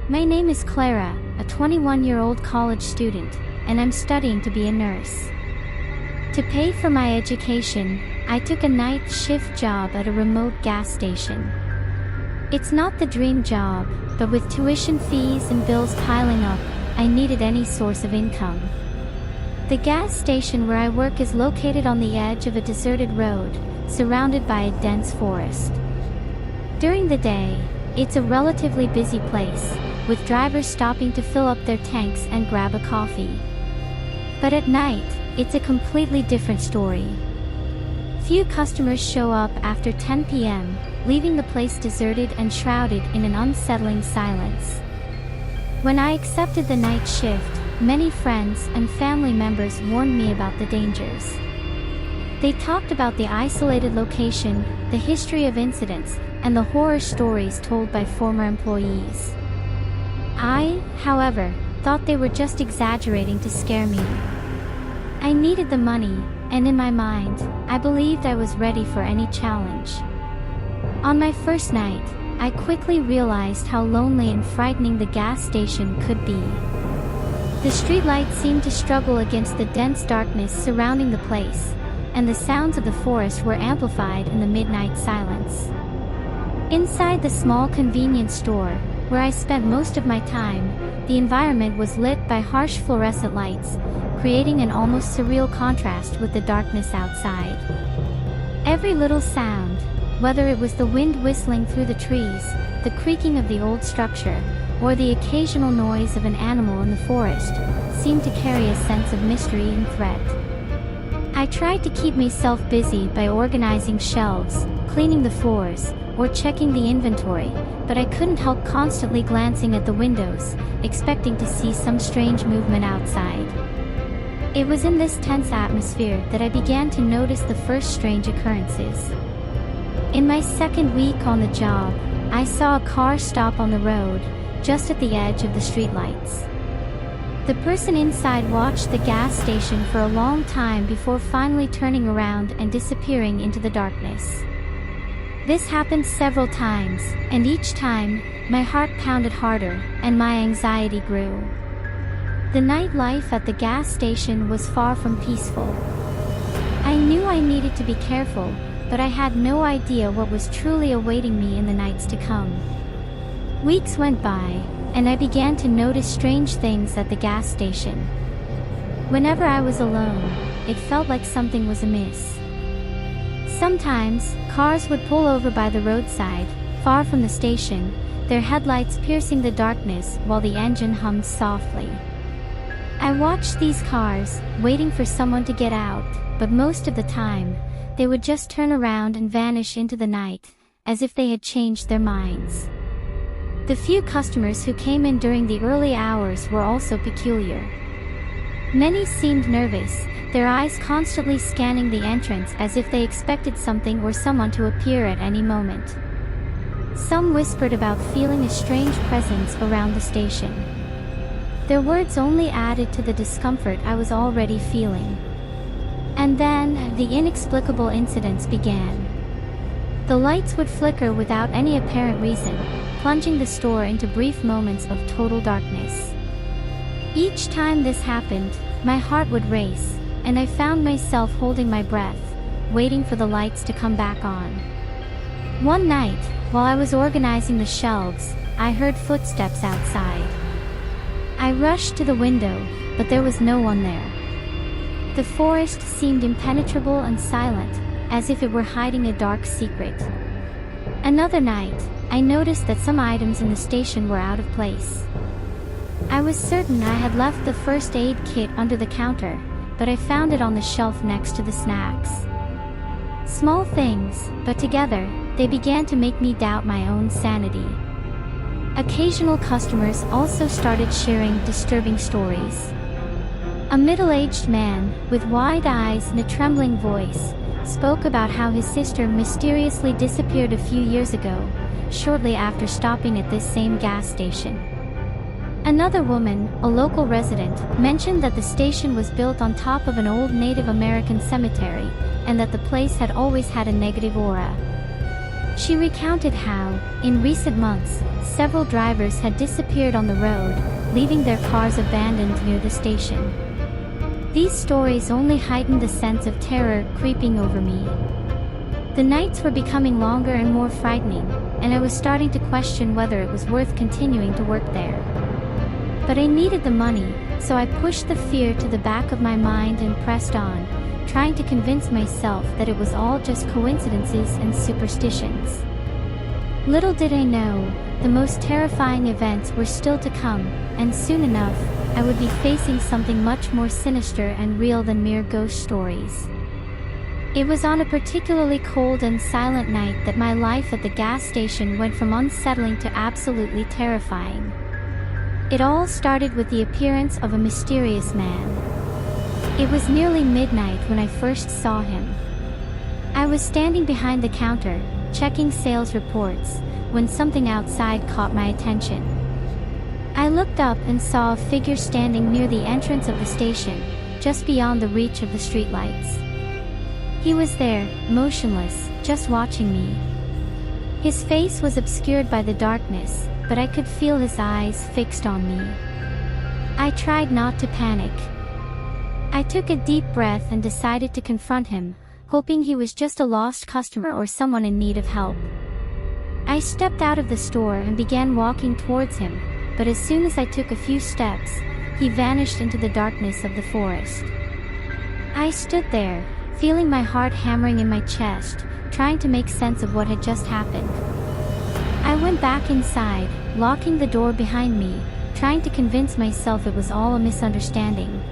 My name is Clara, a 21-year-old college student, and I'm studying to be a nurse. To pay for my education, I took a night shift job at a remote gas station. It's not the dream job, but with tuition fees and bills piling up, I needed any source of income. The gas station where I work is located on the edge of a deserted road, surrounded by a dense forest. During the day, it's a relatively busy place, with drivers stopping to fill up their tanks and grab a coffee. But at night, it's a completely different story. Few customers show up after 10 p.m., leaving the place deserted and shrouded in an unsettling silence. When I accepted the night shift, many friends and family members warned me about the dangers. They talked about the isolated location, the history of incidents, and the horror stories told by former employees. I, however, thought they were just exaggerating to scare me. I needed the money, and in my mind, I believed I was ready for any challenge. On my first night, I quickly realized how lonely and frightening the gas station could be. The streetlights seemed to struggle against the dense darkness surrounding the place, and the sounds of the forest were amplified in the midnight silence. Inside the small convenience store, where I spent most of my time, the environment was lit by harsh fluorescent lights, creating an almost surreal contrast with the darkness outside. Every little sound, whether it was the wind whistling through the trees, the creaking of the old structure, or the occasional noise of an animal in the forest, seemed to carry a sense of mystery and threat. I tried to keep myself busy by organizing shelves, cleaning the floors, or checking the inventory, but I couldn't help constantly glancing at the windows, expecting to see some strange movement outside. It was in this tense atmosphere that I began to notice the first strange occurrences. In my second week on the job, I saw a car stop on the road, just at the edge of the streetlights. The person inside watched the gas station for a long time before finally turning around and disappearing into the darkness. This happened several times, and each time, my heart pounded harder, and my anxiety grew. The nightlife at the gas station was far from peaceful. I knew I needed to be careful, but I had no idea what was truly awaiting me in the nights to come. Weeks went by, and I began to notice strange things at the gas station. Whenever I was alone, it felt like something was amiss. Sometimes, cars would pull over by the roadside, far from the station, their headlights piercing the darkness while the engine hummed softly. I watched these cars, waiting for someone to get out, but most of the time, they would just turn around and vanish into the night, as if they had changed their minds. The few customers who came in during the early hours were also peculiar. Many seemed nervous, their eyes constantly scanning the entrance as if they expected something or someone to appear at any moment. Some whispered about feeling a strange presence around the station. Their words only added to the discomfort I was already feeling. And then, the inexplicable incidents began. The lights would flicker without any apparent reason, plunging the store into brief moments of total darkness. Each time this happened, my heart would race, and I found myself holding my breath, waiting for the lights to come back on. One night, while I was organizing the shelves, I heard footsteps outside. I rushed to the window, but there was no one there. The forest seemed impenetrable and silent, as if it were hiding a dark secret. Another night, I noticed that some items in the station were out of place. I was certain I had left the first aid kit under the counter, but I found it on the shelf next to the snacks. Small things, but together, they began to make me doubt my own sanity. Occasional customers also started sharing disturbing stories. A middle-aged man, with wide eyes and a trembling voice, spoke about how his sister mysteriously disappeared a few years ago, shortly after stopping at this same gas station. Another woman, a local resident, mentioned that the station was built on top of an old Native American cemetery, and that the place had always had a negative aura. She recounted how, in recent months, several drivers had disappeared on the road, leaving their cars abandoned near the station. These stories only heightened the sense of terror creeping over me. The nights were becoming longer and more frightening, and I was starting to question whether it was worth continuing to work there. But I needed the money, so I pushed the fear to the back of my mind and pressed on, trying to convince myself that it was all just coincidences and superstitions. Little did I know, the most terrifying events were still to come, and soon enough, I would be facing something much more sinister and real than mere ghost stories. It was on a particularly cold and silent night that my life at the gas station went from unsettling to absolutely terrifying. It all started with the appearance of a mysterious man. It was nearly midnight when I first saw him. I was standing behind the counter, checking sales reports, when something outside caught my attention. I looked up and saw a figure standing near the entrance of the station, just beyond the reach of the streetlights. He was there, motionless, just watching me. His face was obscured by the darkness, but I could feel his eyes fixed on me. I tried not to panic. I took a deep breath and decided to confront him, hoping he was just a lost customer or someone in need of help. I stepped out of the store and began walking towards him, but as soon as I took a few steps, he vanished into the darkness of the forest. I stood there, feeling my heart hammering in my chest, trying to make sense of what had just happened. I went back inside, locking the door behind me, trying to convince myself it was all a misunderstanding.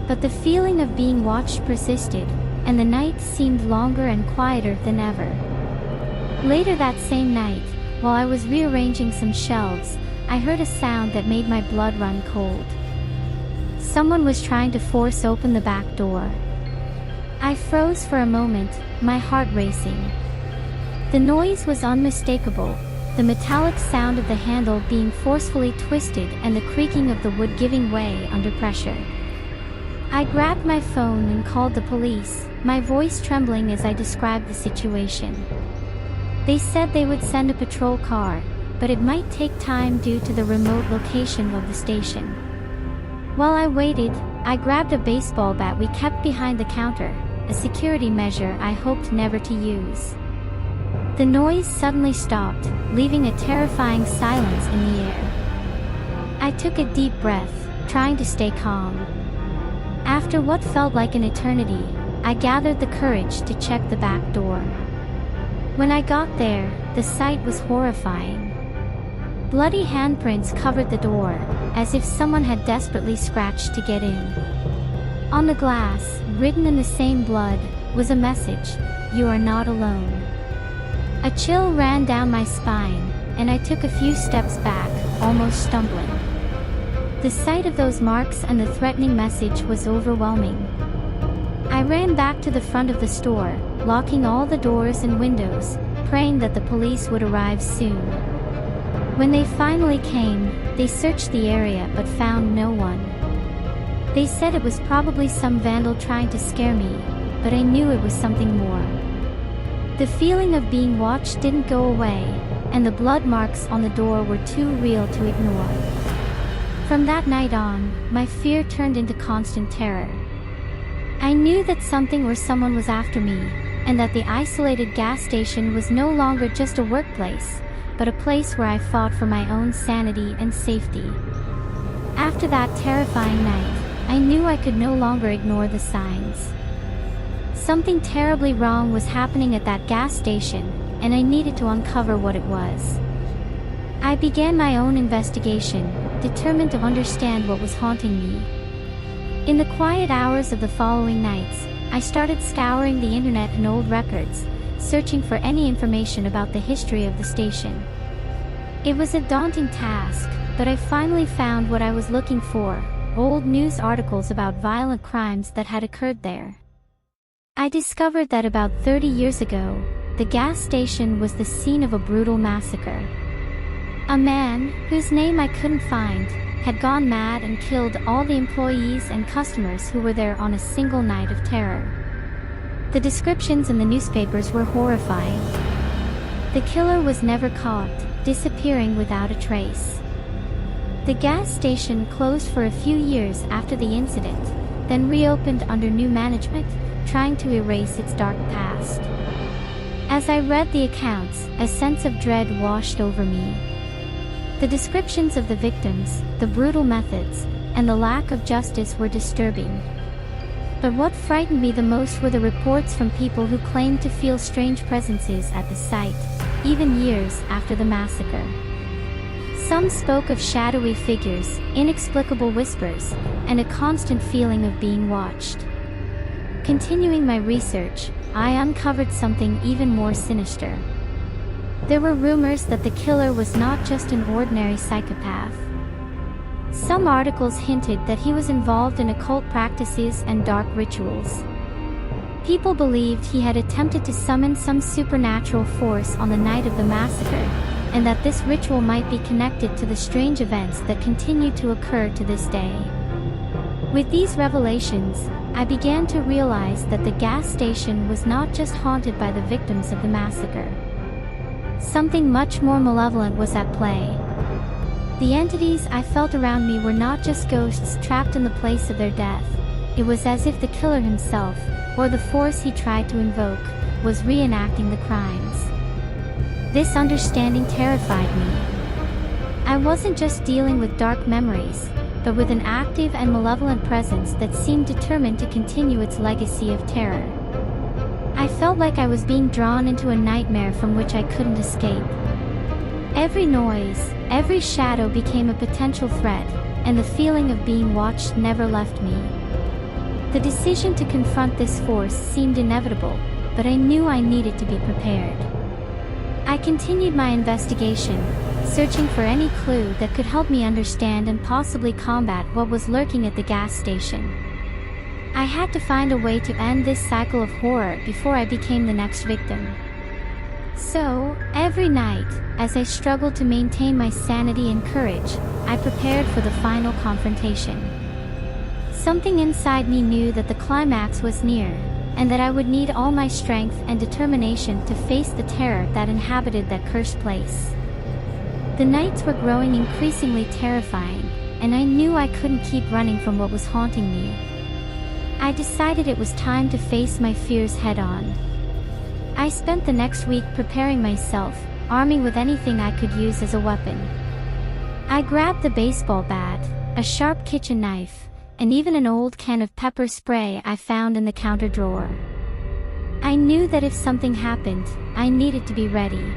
But the feeling of being watched persisted, and the night seemed longer and quieter than ever. Later that same night, while I was rearranging some shelves, I heard a sound that made my blood run cold. Someone was trying to force open the back door. I froze for a moment, my heart racing. The noise was unmistakable, the metallic sound of the handle being forcefully twisted and the creaking of the wood giving way under pressure. I grabbed my phone and called the police, my voice trembling as I described the situation. They said they would send a patrol car, but it might take time due to the remote location of the station. While I waited, I grabbed a baseball bat we kept behind the counter, a security measure I hoped never to use. The noise suddenly stopped, leaving a terrifying silence in the air. I took a deep breath, trying to stay calm. After what felt like an eternity, I gathered the courage to check the back door. When I got there, the sight was horrifying. Bloody handprints covered the door, as if someone had desperately scratched to get in. On the glass, written in the same blood, was a message: "You are not alone." A chill ran down my spine, and I took a few steps back, almost stumbling. The sight of those marks and the threatening message was overwhelming. I ran back to the front of the store, locking all the doors and windows, praying that the police would arrive soon. When they finally came, they searched the area but found no one. They said it was probably some vandal trying to scare me, but I knew it was something more. The feeling of being watched didn't go away, and the blood marks on the door were too real to ignore. From that night on, my fear turned into constant terror. I knew that something or someone was after me, and that the isolated gas station was no longer just a workplace, but a place where I fought for my own sanity and safety. After that terrifying night, I knew I could no longer ignore the signs. Something terribly wrong was happening at that gas station, and I needed to uncover what it was. I began my own investigation, determined to understand what was haunting me. In the quiet hours of the following nights, I started scouring the internet and old records, searching for any information about the history of the station. It was a daunting task, but I finally found what I was looking for: old news articles about violent crimes that had occurred there. I discovered that about 30 years ago, the gas station was the scene of a brutal massacre. A man, whose name I couldn't find, had gone mad and killed all the employees and customers who were there on a single night of terror. The descriptions in the newspapers were horrifying. The killer was never caught, disappearing without a trace. The gas station closed for a few years after the incident, then reopened under new management, trying to erase its dark past. As I read the accounts, a sense of dread washed over me. The descriptions of the victims, the brutal methods, and the lack of justice were disturbing. But what frightened me the most were the reports from people who claimed to feel strange presences at the site, even years after the massacre. Some spoke of shadowy figures, inexplicable whispers, and a constant feeling of being watched. Continuing my research, I uncovered something even more sinister. There were rumors that the killer was not just an ordinary psychopath. Some articles hinted that he was involved in occult practices and dark rituals. People believed he had attempted to summon some supernatural force on the night of the massacre, and that this ritual might be connected to the strange events that continue to occur to this day. With these revelations, I began to realize that the gas station was not just haunted by the victims of the massacre. Something much more malevolent was at play. The entities I felt around me were not just ghosts trapped in the place of their death. It was as if the killer himself, or the force he tried to invoke, was reenacting the crimes. This understanding terrified me. I wasn't just dealing with dark memories, but with an active and malevolent presence that seemed determined to continue its legacy of terror. I felt like I was being drawn into a nightmare from which I couldn't escape. Every noise, every shadow became a potential threat, and the feeling of being watched never left me. The decision to confront this force seemed inevitable, but I knew I needed to be prepared. I continued my investigation, searching for any clue that could help me understand and possibly combat what was lurking at the gas station. I had to find a way to end this cycle of horror before I became the next victim. So, every night, as I struggled to maintain my sanity and courage, I prepared for the final confrontation. Something inside me knew that the climax was near, and that I would need all my strength and determination to face the terror that inhabited that cursed place. The nights were growing increasingly terrifying, and I knew I couldn't keep running from what was haunting me. I decided it was time to face my fears head-on. I spent the next week preparing myself, arming with anything I could use as a weapon. I grabbed the baseball bat, a sharp kitchen knife, and even an old can of pepper spray I found in the counter drawer. I knew that if something happened, I needed to be ready.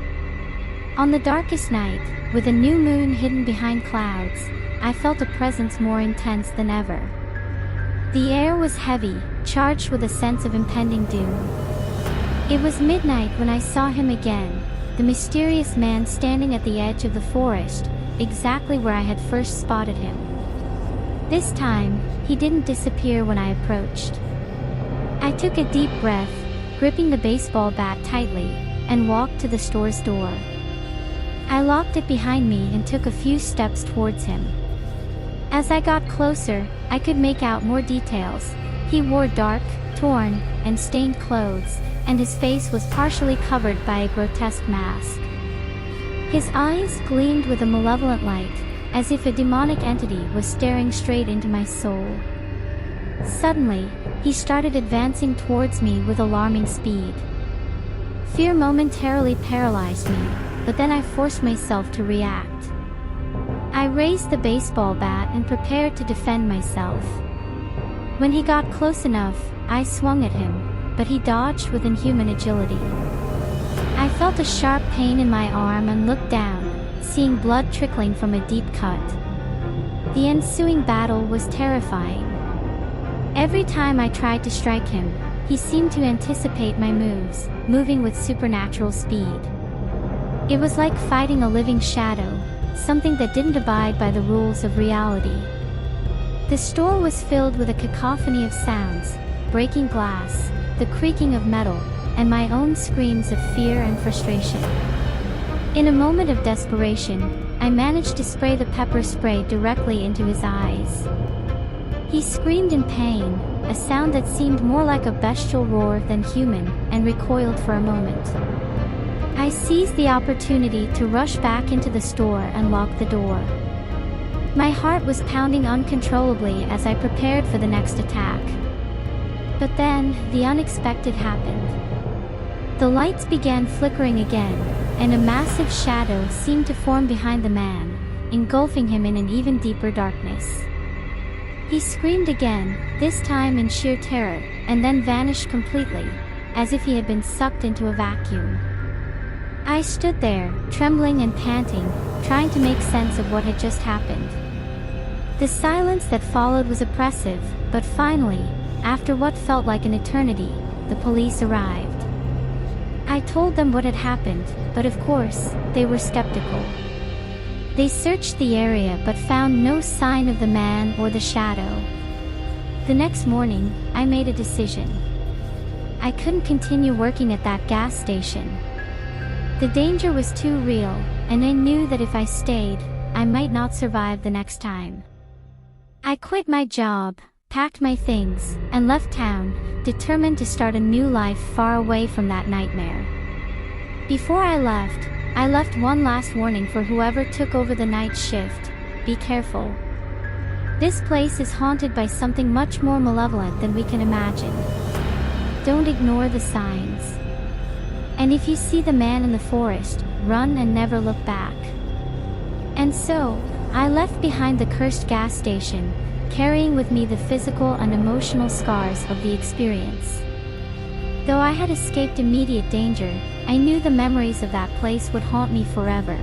On the darkest night, with a new moon hidden behind clouds, I felt a presence more intense than ever. The air was heavy, charged with a sense of impending doom. It was midnight when I saw him again, the mysterious man standing at the edge of the forest, exactly where I had first spotted him. This time, he didn't disappear when I approached. I took a deep breath, gripping the baseball bat tightly, and walked to the store's door. I locked it behind me and took a few steps towards him. As I got closer, I could make out more details. He wore dark, torn, and stained clothes, and his face was partially covered by a grotesque mask. His eyes gleamed with a malevolent light, as if a demonic entity was staring straight into my soul. Suddenly, he started advancing towards me with alarming speed. Fear momentarily paralyzed me, but then I forced myself to react. I raised the baseball bat and prepared to defend myself. When he got close enough, I swung at him, but he dodged with inhuman agility. I felt a sharp pain in my arm and looked down, seeing blood trickling from a deep cut. The ensuing battle was terrifying. Every time I tried to strike him, he seemed to anticipate my moves, moving with supernatural speed. It was like fighting a living shadow, something that didn't abide by the rules of reality. The store was filled with a cacophony of sounds, breaking glass, the creaking of metal, and my own screams of fear and frustration. In a moment of desperation, I managed to spray the pepper spray directly into his eyes. He screamed in pain, a sound that seemed more like a bestial roar than human, and recoiled for a moment. I seized the opportunity to rush back into the store and lock the door. My heart was pounding uncontrollably as I prepared for the next attack. But then, the unexpected happened. The lights began flickering again, and a massive shadow seemed to form behind the man, engulfing him in an even deeper darkness. He screamed again, this time in sheer terror, and then vanished completely, as if he had been sucked into a vacuum. I stood there, trembling and panting, trying to make sense of what had just happened. The silence that followed was oppressive, but finally, after what felt like an eternity, the police arrived. I told them what had happened, but of course, they were skeptical. They searched the area but found no sign of the man or the shadow. The next morning, I made a decision. I couldn't continue working at that gas station. The danger was too real, and I knew that if I stayed, I might not survive the next time. I quit my job, packed my things, and left town, determined to start a new life far away from that nightmare. Before I left one last warning for whoever took over the night shift: be careful. This place is haunted by something much more malevolent than we can imagine. Don't ignore the signs. And if you see the man in the forest, run and never look back. And so, I left behind the cursed gas station, carrying with me the physical and emotional scars of the experience. Though I had escaped immediate danger, I knew the memories of that place would haunt me forever.